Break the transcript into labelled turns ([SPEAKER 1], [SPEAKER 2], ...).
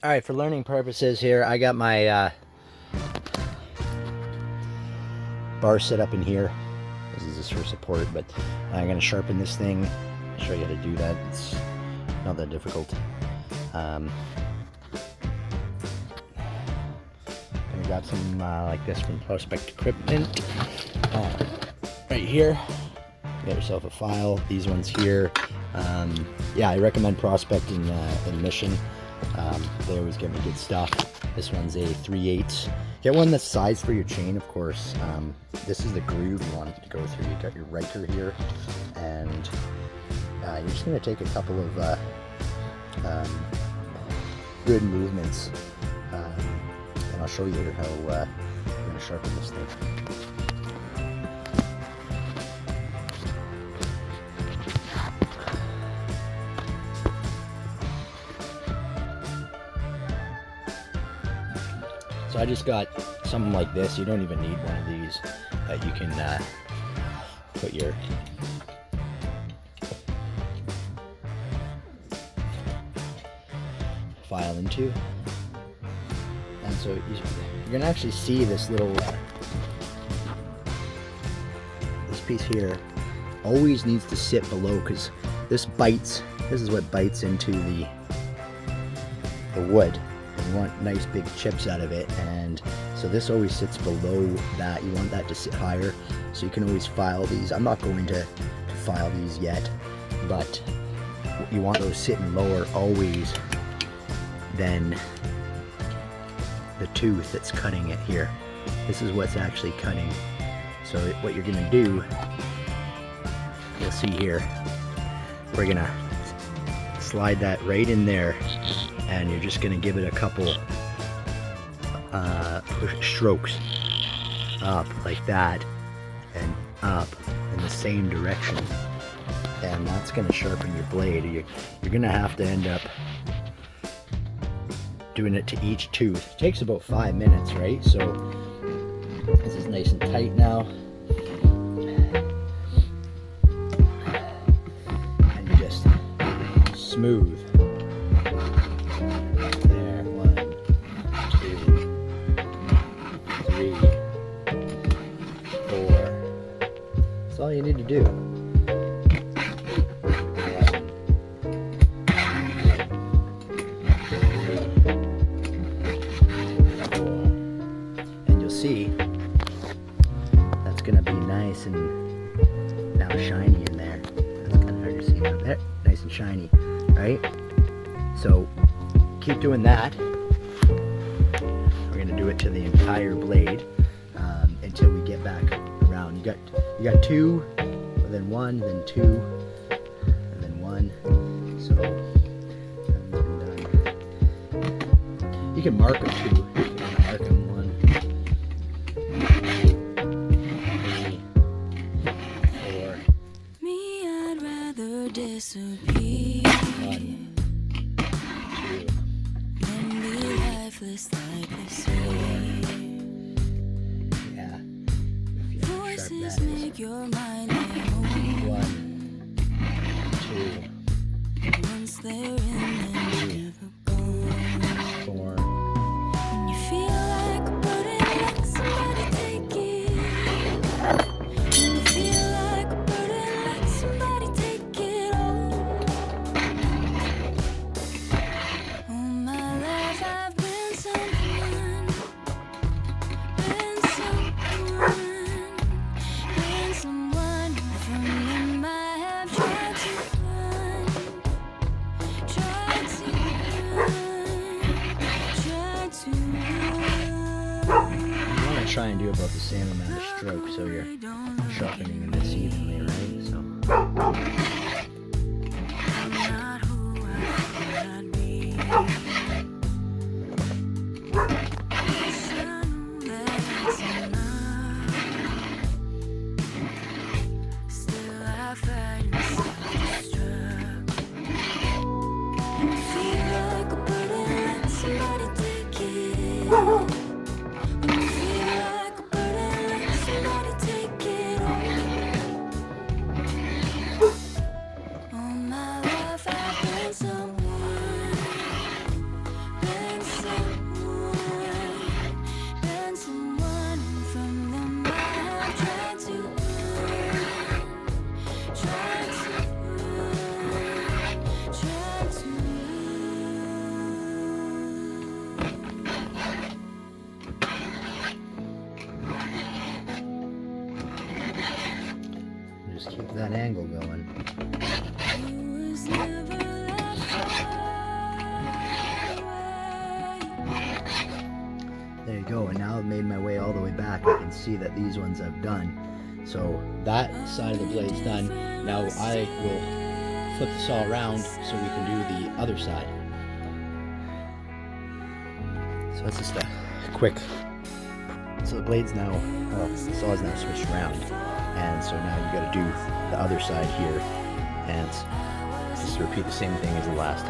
[SPEAKER 1] All right, for learning purposes here, I got my bar set up in here. This is just for support, but I'm gonna sharpen this thing. Show you how to do that. It's not that difficult. I got some like this from Prospect Equipment. Right here, get yourself a file. These ones here. Yeah, I recommend Prospect in Mission. They always give me good stuff. This one's a 3/8. Get one that's sized for your chain, of course. This is the groove you want it to go through. You got your riker here, and you're just going to take a couple of good movements, and I'll show you how you're going to sharpen this thing. So I just got something like this. You don't even need one of these that you can put your file into. And so you're gonna actually see this little this piece here always needs to sit below, because this bites. This is what bites into the wood. You want nice big chips out of it, and so this always sits below that. You want that to sit higher, so you can always file these. I'm not going to file these yet, but you want those sitting lower always than the tooth that's cutting it here. This is what's actually cutting. So what you're gonna do, you'll see here, we're gonna slide that right in there, and you're just gonna give it a couple strokes up like that, and up in the same direction, and that's gonna sharpen your blade. You're gonna have to end up doing it to each tooth. It takes about 5 minutes, right? So this is nice and tight now, and you just smooth. There, 1, 2, 3, 4. That's all you need to do. See, that's gonna be nice and now shiny in there. That's kind of hard to see now. There, nice and shiny, right? So keep doing that. We're gonna do it to the entire blade until we get back around. You got 2, and then 1, then 2, and then 1. So you can mark them too. You can mark them 1.
[SPEAKER 2] Disappear
[SPEAKER 1] 1, 2,
[SPEAKER 2] and be lifeless like this here.
[SPEAKER 1] Yeah.
[SPEAKER 2] Voices make your mind move.
[SPEAKER 1] 1, 2,
[SPEAKER 2] Once they're in, they're never gone.
[SPEAKER 1] 4.
[SPEAKER 2] And you feel like a burden, let somebody take it. And you feel like a burden, let somebody take it all. All my life I've been someone, who from them I have tried to run, tried to run.
[SPEAKER 1] You want to try and do about the same amount of stroke, so you're sharpening this evenly, right? So.
[SPEAKER 2] Not who I thought I'd be. Yes, I know that's enough. Still I fight self-destruct. I feel like a burden, let somebody take it. I feel like a burden, let somebody take it all. All my life I've been someone, been
[SPEAKER 1] that angle going.
[SPEAKER 2] was never that far away.
[SPEAKER 1] There you go, and now I've made my way all the way back. I can see that these ones I've done. So that side of the blade's done. Now I will flip the saw around so we can do the other side. So that's just a quick. So the blade's now, well, the saw's now switched around, and so now you got to do the other side here, and just repeat the same thing as the last.